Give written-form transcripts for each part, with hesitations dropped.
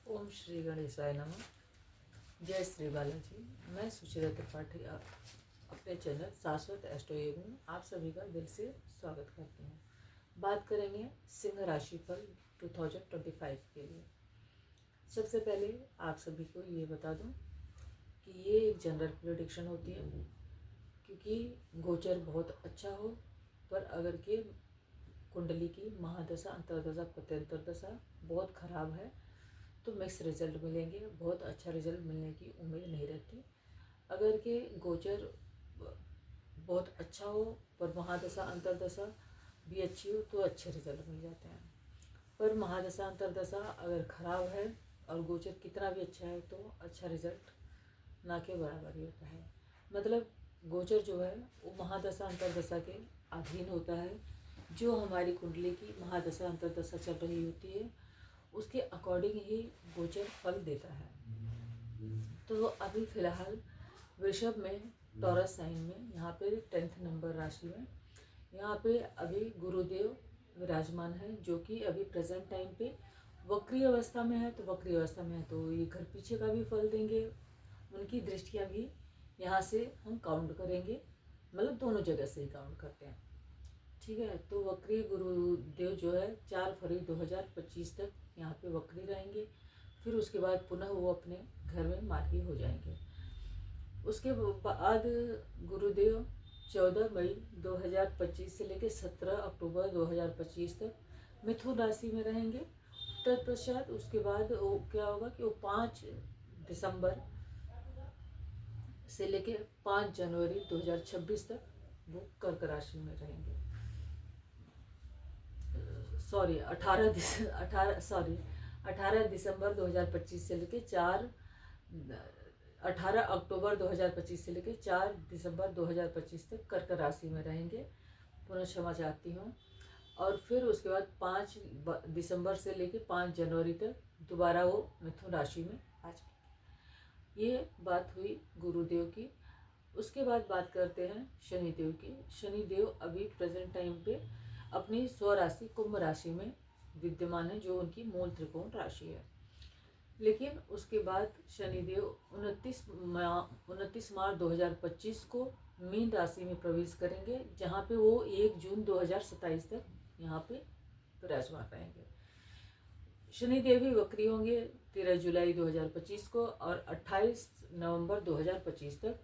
ओम श्री गणेशाय नमः। जय श्री बालाजी। मैं सुचिता त्रिपाठी अपने चैनल शाश्वत एस्ट्रोयोग में आप सभी का दिल से स्वागत करती हूँ। बात करेंगे सिंह राशि फल 2025 के लिए। सबसे पहले आप सभी को ये बता दूं कि ये एक जनरल प्रेडिक्शन होती है, क्योंकि गोचर बहुत अच्छा हो पर अगर के कुंडली की महादशा, अंतरदशा, प्रत्यंतर दशा बहुत खराब है तो मिक्स रिजल्ट मिलेंगे। बहुत अच्छा रिजल्ट मिलने की उम्मीद नहीं रहती। अगर के गोचर बहुत अच्छा हो पर महादशा अंतरदशा भी अच्छी हो तो अच्छे रिजल्ट मिल जाते हैं। पर महादशा अंतरदशा अगर खराब है और गोचर कितना भी अच्छा है तो अच्छा रिजल्ट ना के बराबर ही होता है। मतलब गोचर जो है वो महादशा अंतरदशा के अधीन होता है। जो हमारी कुंडली की महादशा अंतरदशा चल रही होती है उसके अकॉर्डिंग ही गोचर फल देता है। तो अभी फिलहाल वृषभ में, टॉरस साइन में, यहाँ पे 10th नंबर राशि में यहाँ पे अभी गुरुदेव विराजमान है, जो कि अभी प्रेजेंट टाइम पे वक्री अवस्था में है। तो वक्री अवस्था में है तो ये घर पीछे का भी फल देंगे। उनकी दृष्टियाँ भी यहाँ से हम काउंट करेंगे, मतलब दोनों जगह से ही काउंट करते हैं। ठीक है, तो वक्री गुरुदेव जो है 4 फरवरी 2025 तक यहाँ पे वक्री रहेंगे। फिर उसके बाद पुनः वो अपने घर में मार्गी हो जाएंगे। उसके बाद गुरुदेव 14 मई 2025 से लेकर 17 अक्टूबर 2025 तक मिथुन राशि में रहेंगे। तत्पश्चात उसके बाद वो क्या होगा कि वो 5 दिसंबर से लेकर 5 जनवरी 2026 तक वो कर्क राशि में रहेंगे। सॉरी 18 दिसंबर 2025 से लेके 18 अक्टूबर 2025 से लेके 4 दिसंबर 2025 तक कर्क राशि में रहेंगे। पुनः क्षमा चाहती हूँ। और फिर उसके बाद 5 दिसंबर से लेके 5 जनवरी तक दोबारा वो मिथुन राशि में आ जाएंगे। ये बात हुई गुरुदेव की। उसके बाद बात करते हैं शनिदेव की। शनिदेव अभी प्रेजेंट टाइम पे अपनी स्वराशि कुंभ राशि में विद्यमान है, जो उनकी मूल त्रिकोण राशि है। लेकिन उसके बाद शनिदेव 29 मार्च 2025 को मीन राशि में प्रवेश करेंगे, जहाँ पे वो 1 जून 2027 तक यहाँ पे विराजमान रहेंगे। शनिदेव भी वक्री होंगे 13 जुलाई 2025 को, और 28 नवंबर 2025 तक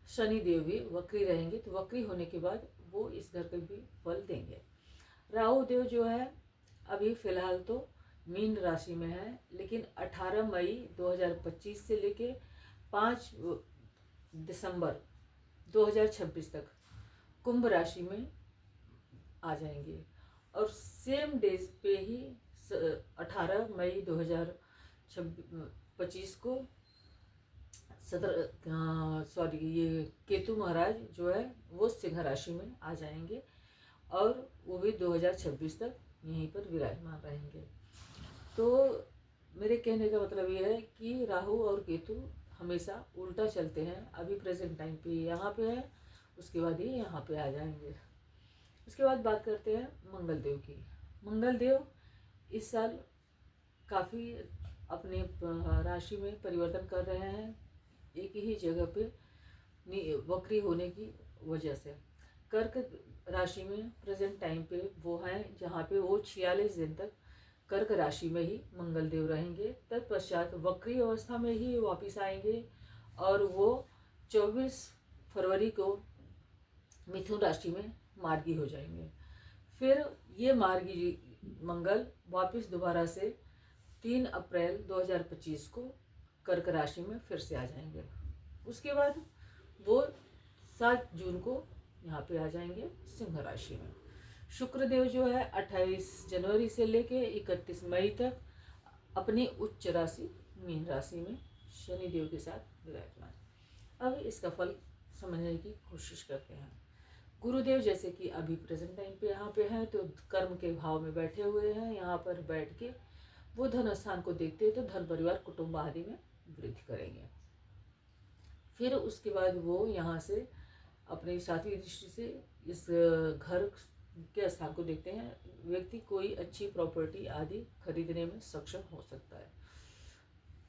शनिदेव भी वक्री रहेंगे। तो वक्री होने के बाद वो इस घर का भी फल देंगे। राहु देव जो है अभी फिलहाल तो मीन राशि में है, लेकिन 18 मई 2025 से लेके 5 दिसंबर 2026 तक कुंभ राशि में आ जाएंगे। और सेम डेज पे ही 18 मई 2025 को ये केतु महाराज जो है वो सिंह राशि में आ जाएंगे, और वो भी 2026 तक यहीं पर विराजमान रहेंगे। तो मेरे कहने का मतलब ये है कि राहु और केतु हमेशा उल्टा चलते हैं। अभी प्रेजेंट टाइम पे यहाँ पे है, उसके बाद ये यहाँ पे आ जाएंगे। उसके बाद बात करते हैं मंगल देव की। मंगल देव इस साल काफ़ी अपने राशि में परिवर्तन कर रहे हैं, एक ही जगह पे वक्री होने की वजह से। कर्क राशि में प्रेजेंट टाइम पे वो हैं जहाँ पे वो 46 दिन तक कर्क राशि में ही मंगल देव रहेंगे। तत्पश्चात वक्री अवस्था में ही वापस आएंगे, और वो 24 फरवरी को मिथुन राशि में मार्गी हो जाएंगे। फिर ये मार्गी मंगल वापस दोबारा से 3 अप्रैल 2025 को कर्क राशि में फिर से आ जाएंगे। उसके बाद वो 7 जून को यहाँ पे आ जाएंगे सिंह राशि में। शुक्रदेव जो है 28 जनवरी से लेके 31 मई तक अपनी उच्च राशि मीन राशि में शनिदेव के साथ विराजमान। अब इसका फल समझने की कोशिश करते हैं। गुरुदेव जैसे कि अभी प्रेजेंट टाइम पे यहाँ पे हैं, तो कर्म के भाव में बैठे हुए हैं। यहाँ पर बैठ के वो धन स्थान को देखते हैं तो धन, परिवार, कुटुंब आदि में वृद्धि करेंगे। फिर उसके बाद वो यहाँ से अपनी 7वीं दृष्टि से इस घर के स्थान को देखते हैं। व्यक्ति कोई अच्छी प्रॉपर्टी आदि खरीदने में सक्षम हो सकता है।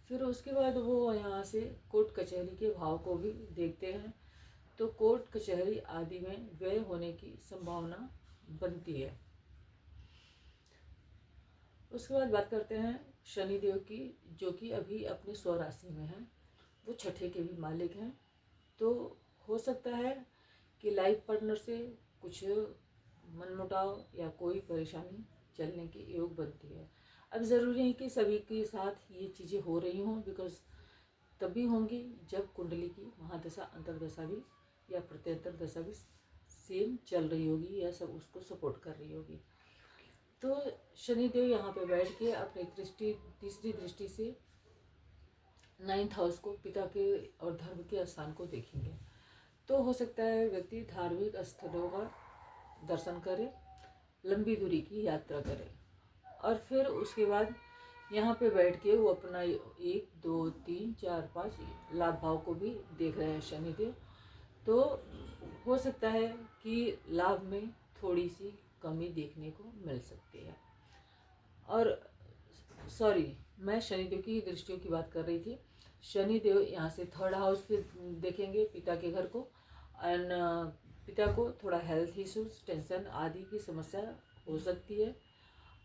फिर उसके बाद वो यहाँ से कोर्ट कचहरी के भाव को भी देखते हैं, तो कोर्ट कचहरी आदि में व्यय होने की संभावना बनती है। उसके बाद बात करते हैं शनिदेव की, जो कि अभी अपनी स्वराशि में है, वो छठे के भी मालिक हैं। तो हो सकता है कि लाइफ पार्टनर से कुछ मनमुटाव या कोई परेशानी चलने की योग बनती है। अब ज़रूरी है कि सभी के साथ ये चीज़ें हो रही हों, बिकॉज तभी होंगी जब कुंडली की महादशा अंतर्दशा भी या प्रत्यंतर दशा भी सेम चल रही होगी या सब उसको सपोर्ट कर रही होगी। तो शनिदेव यहाँ पे बैठ के अपनी तीसरी दृष्टि से 9th हाउस को, पिता के और धर्म के स्थान को देखेंगे। तो हो सकता है व्यक्ति धार्मिक स्थलों का दर्शन करे, लंबी दूरी की यात्रा करे, और फिर उसके बाद यहाँ पे बैठ के वो अपना 1 2 3 4 5 लाभ भाव को भी देख रहे हैं शनिदेव। तो हो सकता है कि लाभ में थोड़ी सी कमी देखने को मिल सकती है। और सॉरी, मैं शनिदेव की दृष्टियों की बात कर रही थी। शनिदेव यहाँ से 3rd हाउस से देखेंगे पिता के घर को, एंड पिता को थोड़ा हेल्थ इश्यूज, टेंशन आदि की समस्या हो सकती है,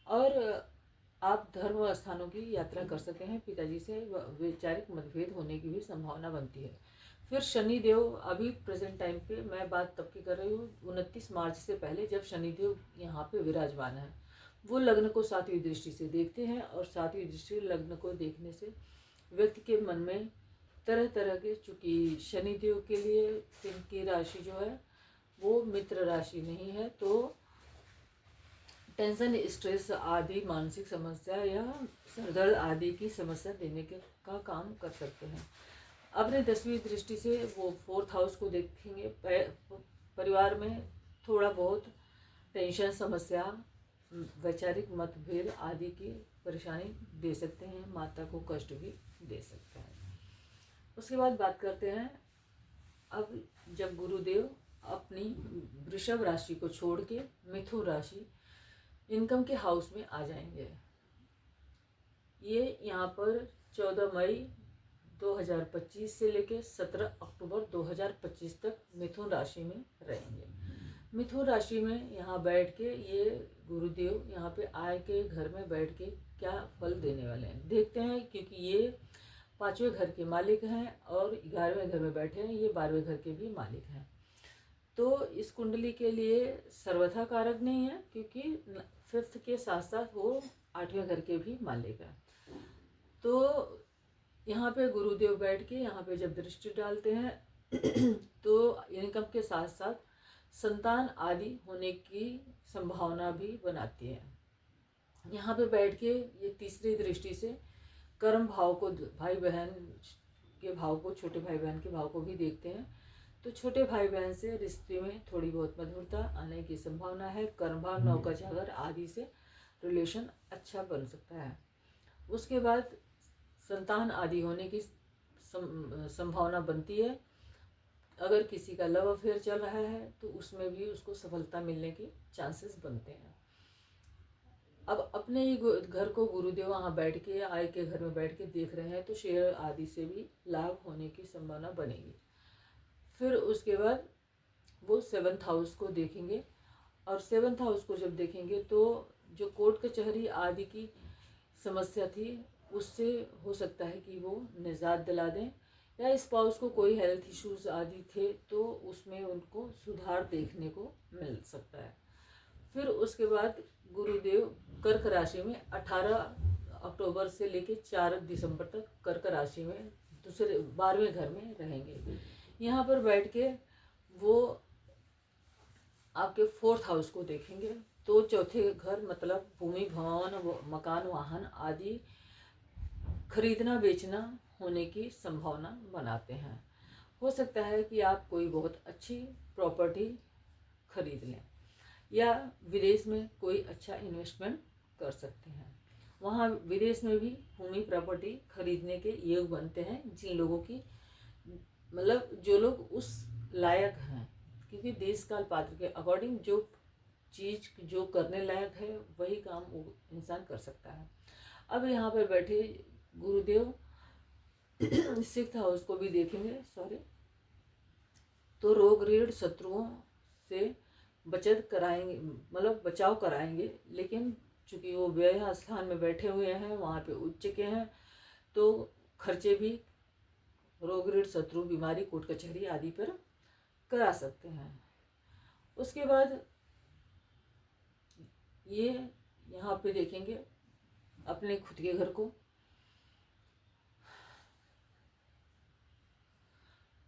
और आप धर्म स्थानों की यात्रा कर सकते हैं। पिताजी से वैचारिक मतभेद होने की भी संभावना बनती है। फिर शनिदेव अभी प्रेजेंट टाइम पे मैं बात तब की कर रही हूँ 29 मार्च से पहले, जब शनिदेव यहाँ पे विराजमान है, वो लग्न को 7वीं दृष्टि से देखते हैं, और 7वीं दृष्टि लग्न को देखने से व्यक्ति के मन में तरह तरह के, चूँकि शनिदेव के लिए इनकी राशि जो है वो मित्र राशि नहीं है, तो टेंशन, स्ट्रेस आदि मानसिक समस्या या सरदर्द आदि की समस्या देने के का काम कर सकते हैं। अपने 10वीं दृष्टि से वो 4th हाउस को देखेंगे। परिवार में थोड़ा बहुत टेंशन, समस्या, वैचारिक मतभेद आदि की परेशानी दे सकते हैं, माता को कष्ट भी दे सकते हैं। उसके बाद बात करते हैं, अब जब गुरुदेव अपनी वृषभ राशि को छोड़ के मिथुन राशि, इनकम के हाउस में आ जाएंगे। ये यहाँ पर 14 मई 2025 से लेकर 17 अक्टूबर 2025 तक मिथुन राशि में रहेंगे। मिथुन राशि में यहाँ बैठ के ये गुरुदेव यहाँ पे आय के घर में बैठ के क्या फल देने वाले हैं देखते हैं, क्योंकि ये 5वें घर के मालिक हैं और 11वें घर में बैठे हैं, ये 12वें घर के भी मालिक हैं। तो इस कुंडली के लिए सर्वथा कारक नहीं है, क्योंकि 5th के साथ साथ वो 8वें घर के भी मालिक हैं। तो यहाँ पे गुरुदेव बैठ के यहाँ पे जब दृष्टि डालते हैं तो इनकम के साथ साथ संतान आदि होने की संभावना भी बनाती है। यहाँ पे बैठ के ये तीसरी दृष्टि से कर्म भाव को, भाई बहन के भाव को, छोटे भाई बहन के भाव को भी देखते हैं। तो छोटे भाई बहन से रिश्ते में थोड़ी बहुत मधुरता आने की संभावना है। कर्म भाव, नौका चाकर आदि से रिलेशन अच्छा बन सकता है। उसके बाद संतान आदि होने की संभावना बनती है। अगर किसी का लव अफेयर चल रहा है तो उसमें भी उसको सफलता मिलने के चांसेस बनते हैं। अब अपने ही घर को गुरुदेव वहाँ बैठ के, आय के घर में बैठ के देख रहे हैं, तो शेयर आदि से भी लाभ होने की संभावना बनेगी। फिर उसके बाद वो 7th हाउस को देखेंगे, और 7th हाउस को जब देखेंगे तो जो कोर्ट कचहरी आदि की समस्या थी उससे हो सकता है कि वो निजात दिला दें, या स्पाउस को कोई हेल्थ इश्यूज आदि थे तो उसमें उनको सुधार देखने को मिल सकता है। फिर उसके बाद गुरुदेव कर्क राशि में 18 अक्टूबर से लेकर 4 दिसंबर तक कर्क राशि में दूसरे 12वें घर में रहेंगे। यहाँ पर बैठ के वो आपके 4th हाउस को देखेंगे। तो चौथे घर मतलब भूमि, भवन, मकान, वाहन आदि खरीदना बेचना होने की संभावना बनाते हैं। हो सकता है कि आप कोई बहुत अच्छी प्रॉपर्टी खरीद लें, या विदेश में कोई अच्छा इन्वेस्टमेंट कर सकते हैं। वहाँ विदेश में भी भूमि प्रॉपर्टी खरीदने के योग बनते हैं, जिन लोगों की मतलब जो लोग उस लायक हैं, क्योंकि देश काल पात्र के अकॉर्डिंग जो चीज़ जो करने लायक है वही काम वो इंसान कर सकता है। अब यहाँ पर बैठे गुरुदेव सिक्स्थ हाउस को भी देखेंगे, सॉरी, तो रोग रीढ़ शत्रुओं से बचत कराएंगे, मतलब बचाव कराएंगे। लेकिन चूंकि वो व्यय स्थान में बैठे हुए हैं, वहाँ पे उच्च के हैं, तो खर्चे भी रोग रीढ़ शत्रु बीमारी कोर्ट कचहरी आदि पर करा सकते हैं। उसके बाद ये यहाँ पे देखेंगे अपने खुद के घर को,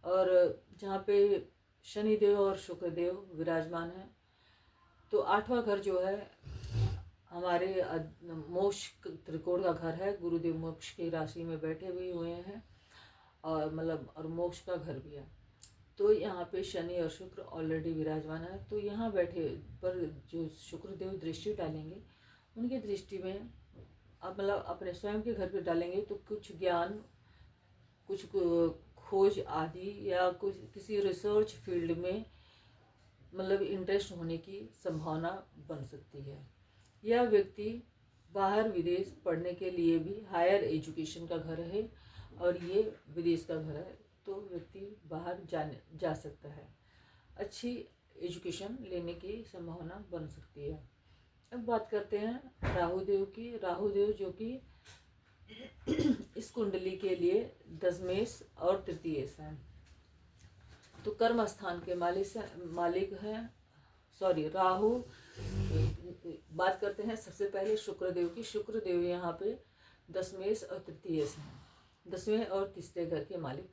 और जहाँ पे शनिदेव और शुक्रदेव विराजमान हैं, तो आठवां घर जो है हमारे मोक्ष त्रिकोण का घर है। गुरुदेव मोक्ष की राशि में बैठे हुए हैं, और मतलब और मोक्ष का घर भी है। तो यहाँ पे शनि और शुक्र ऑलरेडी विराजमान है। तो यहाँ बैठे पर जो शुक्रदेव दृष्टि डालेंगे, उनकी दृष्टि में अब मतलब अपने स्वयं के घर पे डालेंगे, तो कुछ ज्ञान, कुछ खोज आदि, या कुछ किसी रिसर्च फील्ड में मतलब इंटरेस्ट होने की संभावना बन सकती है। यह व्यक्ति बाहर विदेश पढ़ने के लिए भी, हायर एजुकेशन का घर है और ये विदेश का घर है, तो व्यक्ति बाहर जा सकता है, अच्छी एजुकेशन लेने की संभावना बन सकती है। अब बात करते हैं राहुदेव की। राहुदेव जो कि इस कुंडली के लिए दशमेश और तृतीयेश हैं, तो कर्म स्थान के मालिक हैं, सॉरी, राहु। बात करते हैं सबसे पहले शुक्रदेव की। शुक्रदेव यहाँ पे दशमेश और तृतीयेश हैं, दसवें और तीसरे घर के मालिक,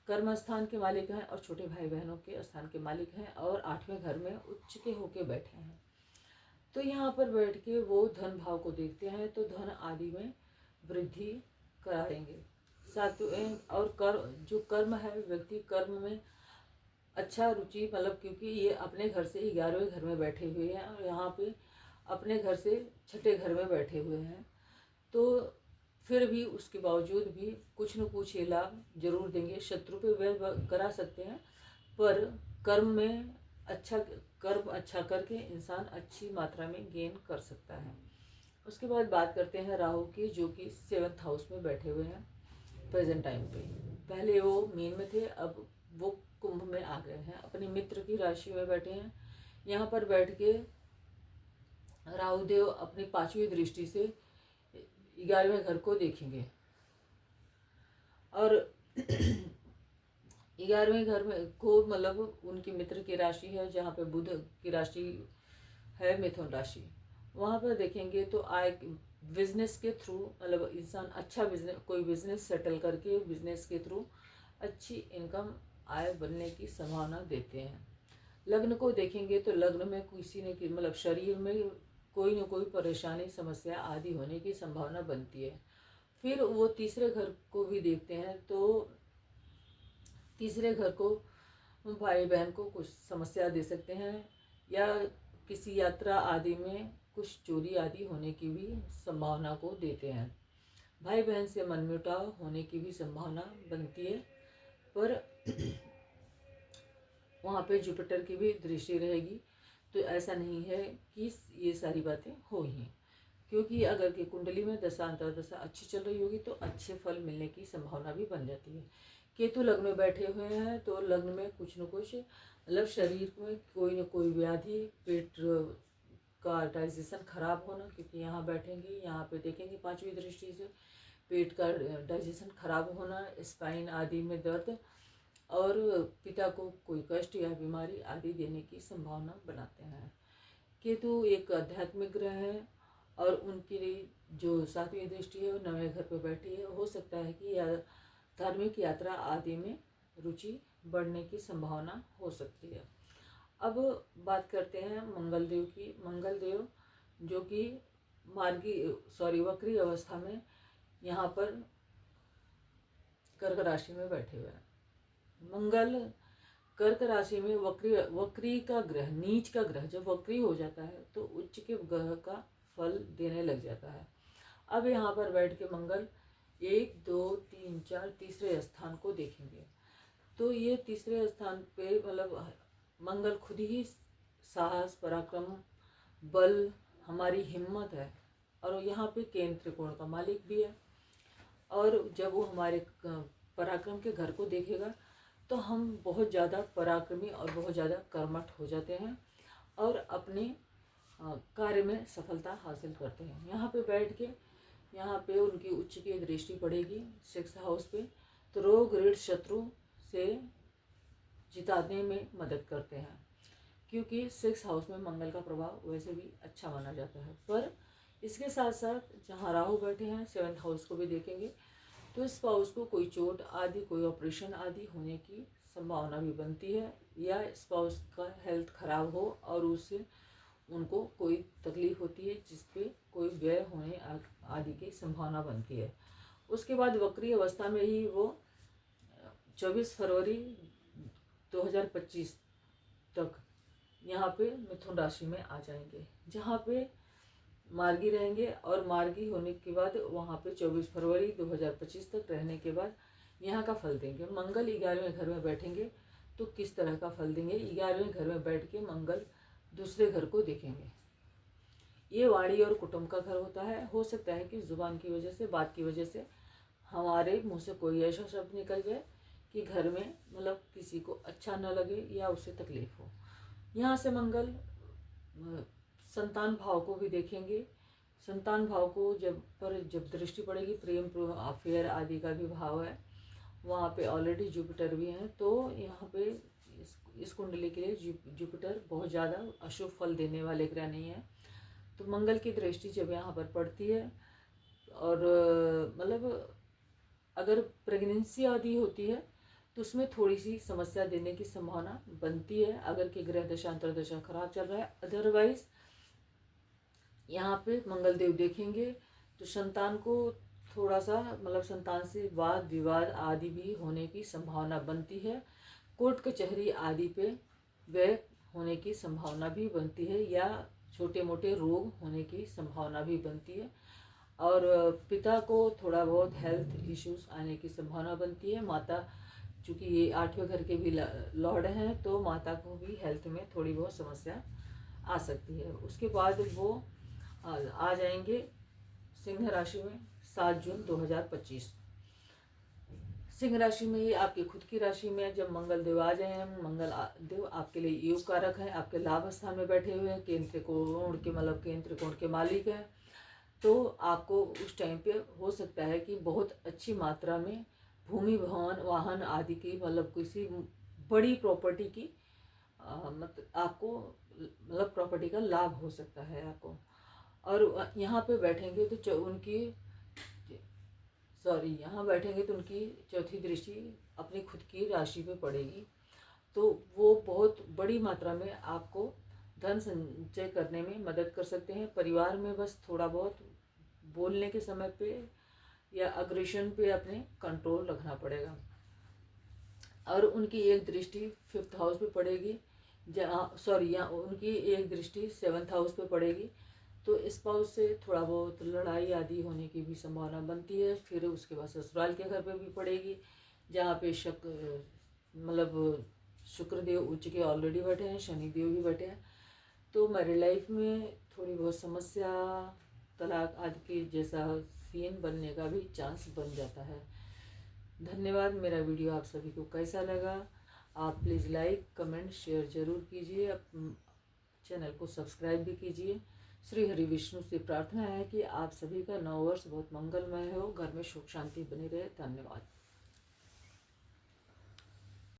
कर्म स्थान के मालिक हैं और छोटे भाई बहनों के स्थान के मालिक हैं, और आठवें घर में उच्च के होके बैठे हैं। तो यहाँ पर बैठ के वो धन भाव को देखते हैं, तो धन आदि में वृद्धि कराएंगे। सातवें और जो कर्म है, व्यक्ति कर्म में अच्छा रुचि, मतलब क्योंकि ये अपने घर से 11वें घर में बैठे हुए हैं और यहाँ पे अपने घर से छठे घर में बैठे हुए हैं, तो फिर भी उसके बावजूद भी कुछ न कुछ ये लाभ जरूर देंगे। शत्रु पे व्यय करा सकते हैं, पर कर्म अच्छा करके इंसान अच्छी मात्रा में गेन कर सकता है। उसके बाद बात करते हैं राहु की, जो कि 7th हाउस में बैठे हुए हैं प्रेजेंट टाइम पे। पहले वो मीन में थे, अब वो कुंभ में आ गए हैं, अपनी मित्र की राशि में बैठे हैं। यहाँ पर बैठ के राहुदेव अपनी 5वीं दृष्टि से 11वें घर को देखेंगे, और 11वें घर में को मतलब उनकी मित्र की राशि है, जहाँ पे बुध की राशि है मिथुन राशि, वहाँ पर देखेंगे तो आय बिजनेस के थ्रू, मतलब इंसान अच्छा बिजनेस, कोई बिजनेस सेटल करके बिजनेस के थ्रू अच्छी इनकम आय बनने की संभावना देते हैं। लग्न को देखेंगे तो लग्न में किसी ने मतलब शरीर में कोई न कोई परेशानी, समस्या आदि होने की संभावना बनती है। फिर वो तीसरे घर को भी देखते हैं, तो तीसरे घर को भाई बहन को कुछ समस्या दे सकते हैं, या किसी यात्रा आदि में कुछ चोरी आदि होने की भी संभावना को देते हैं। भाई बहन से मनमुटाव होने की भी संभावना बनती है, पर वहाँ पे जुपिटर की भी दृष्टि रहेगी, तो ऐसा नहीं है कि ये सारी बातें हो ही, क्योंकि अगर कि कुंडली में दशा अंतर्दशा अच्छी चल रही होगी तो अच्छे फल मिलने की संभावना भी बन जाती है। केतु लग्न में बैठे हुए हैं, तो लग्न में कुछ न कुछ मतलब शरीर में कोई न कोई व्याधि, पेट का डाइजेशन खराब होना, क्योंकि यहाँ बैठेंगे, यहाँ पे देखेंगे 5वीं दृष्टि से पेट का डाइजेशन खराब होना, स्पाइन आदि में दर्द, और पिता को कोई कष्ट या बीमारी आदि देने की संभावना बनाते हैं। केतु एक आध्यात्मिक ग्रह है, और उनकी जो 7वीं दृष्टि है वो 9वें घर पर बैठी है। हो सकता है कि धार्मिक यात्रा आदि में रुचि बढ़ने की संभावना हो सकती है। अब बात करते हैं मंगलदेव की। मंगलदेव जो कि वक्री अवस्था में यहाँ पर कर्क राशि में बैठे हुए हैं। मंगल कर्क राशि में वक्री का ग्रह, नीच का ग्रह जब वक्री हो जाता है तो उच्च के ग्रह का फल देने लग जाता है। अब यहाँ पर बैठ के मंगल 1, 2, 3, 4 तीसरे स्थान को देखेंगे, तो ये तीसरे स्थान पे मतलब मंगल खुद ही साहस, पराक्रम, बल, हमारी हिम्मत है, और यहाँ पे केंद्र त्रिकोण का मालिक भी है, और जब वो हमारे पराक्रम के घर को देखेगा तो हम बहुत ज़्यादा पराक्रमी और बहुत ज़्यादा कर्मठ हो जाते हैं और अपने कार्य में सफलता हासिल करते हैं। यहाँ पे बैठ के यहाँ पे उनकी उच्च की दृष्टि पड़ेगी 6th हाउस पे, तो रोग ऋण शत्रु से जिताने में मदद करते हैं, क्योंकि 6th हाउस में मंगल का प्रभाव वैसे भी अच्छा माना जाता है। पर इसके साथ साथ जहाँ राहु बैठे हैं 7th हाउस को भी देखेंगे तो स्पाउस को कोई चोट आदि, कोई ऑपरेशन आदि होने की संभावना भी बनती है, या स्पाउस का हेल्थ खराब हो और उससे उनको कोई तकलीफ होती है जिसपे कोई व्यय होने आदि की संभावना बनती है। उसके बाद वक्री अवस्था में ही वो 24 फरवरी 2025 तक यहाँ पे मिथुन राशि में आ जाएंगे, जहाँ पे मार्गी रहेंगे। और मार्गी होने के बाद वहाँ पे 24 फरवरी 2025 तक रहने के बाद यहाँ का फल देंगे। मंगल 11वें घर में बैठेंगे तो किस तरह का फल देंगे? 11वें घर में बैठ के मंगल दूसरे घर को देखेंगे। ये वाणी और कुटुंब का घर होता है। हो सकता है कि जुबान की वजह से, बात की वजह से हमारे मुंह से कोई ऐसा शब्द निकल जाए कि घर में मतलब किसी को अच्छा न लगे या उसे तकलीफ हो। यहाँ से मंगल संतान भाव को भी देखेंगे। संतान भाव को जब दृष्टि पड़ेगी, प्रेम अफेयर आदि का भी भाव है, वहाँ पे ऑलरेडी जुपिटर भी हैं, तो यहाँ पे इस कुंडली के लिए जुपिटर बहुत ज़्यादा अशुभ फल देने वाले ग्रह नहीं है। तो मंगल की दृष्टि जब यहाँ पर पड़ती है और मतलब अगर प्रेगनेंसी आदि होती है तो उसमें थोड़ी सी समस्या देने की संभावना बनती है, अगर कि ग्रह दशा अंतर्दशा खराब चल रहा है। अदरवाइज यहाँ पे मंगल देव देखेंगे तो संतान को थोड़ा सा मतलब संतान से वाद विवाद आदि भी होने की संभावना बनती है। कोर्ट कचहरी आदि पे व्यय होने की संभावना भी बनती है, या छोटे मोटे रोग होने की संभावना भी बनती है। और पिता को थोड़ा बहुत हेल्थ इश्यूज आने की संभावना बनती है। माता, चूँकि ये 8वें घर के भी लॉर्ड हैं, तो माता को भी हेल्थ में थोड़ी बहुत समस्या आ सकती है। उसके बाद वो आ जाएंगे सिंह राशि में 7 जून 2025। सिंह राशि में ही आपकी खुद की राशि में जब मंगल देव आ जाए हैं, मंगल देव आपके लिए योग कारक हैं, आपके लाभ स्थान में बैठे हुए हैं, केंद्र कोण के मतलब केंद्र कोण के मालिक हैं, तो आपको उस टाइम पे हो सकता है कि बहुत अच्छी मात्रा में भूमि भवन वाहन आदि की मतलब किसी बड़ी प्रॉपर्टी की मतलब आपको मतलब प्रॉपर्टी का लाभ हो सकता है आपको। और यहाँ पे बैठेंगे तो यहाँ बैठेंगे तो उनकी चौथी दृष्टि अपनी खुद की राशि पे पड़ेगी, तो वो बहुत बड़ी मात्रा में आपको धन संचय करने में मदद कर सकते हैं। परिवार में बस थोड़ा बहुत बोलने के समय पे या अग्रेशन पे अपने कंट्रोल रखना पड़ेगा। और उनकी एक दृष्टि 5th हाउस पे पड़ेगी, यहाँ उनकी एक दृष्टि 7th हाउस पे पड़ेगी, तो स्पाउस से थोड़ा बहुत लड़ाई आदि होने की भी संभावना बनती है। फिर उसके बाद ससुराल के घर पे भी पड़ेगी, जहाँ पे मतलब शुक्रदेव उच्च के ऑलरेडी बैठे हैं, शनिदेव भी बैठे हैं, तो मैरिड लाइफ में थोड़ी बहुत समस्या, तलाक आदि के जैसा सीन बनने का भी चांस बन जाता है। धन्यवाद। मेरा वीडियो आप सभी को कैसा लगा? आप प्लीज़ लाइक कमेंट शेयर जरूर कीजिए, चैनल को सब्सक्राइब भी कीजिए। श्री हरि विष्णु से प्रार्थना है कि आप सभी का नव वर्ष बहुत मंगलमय हो, घर में सुख शांति बनी रहे। धन्यवाद।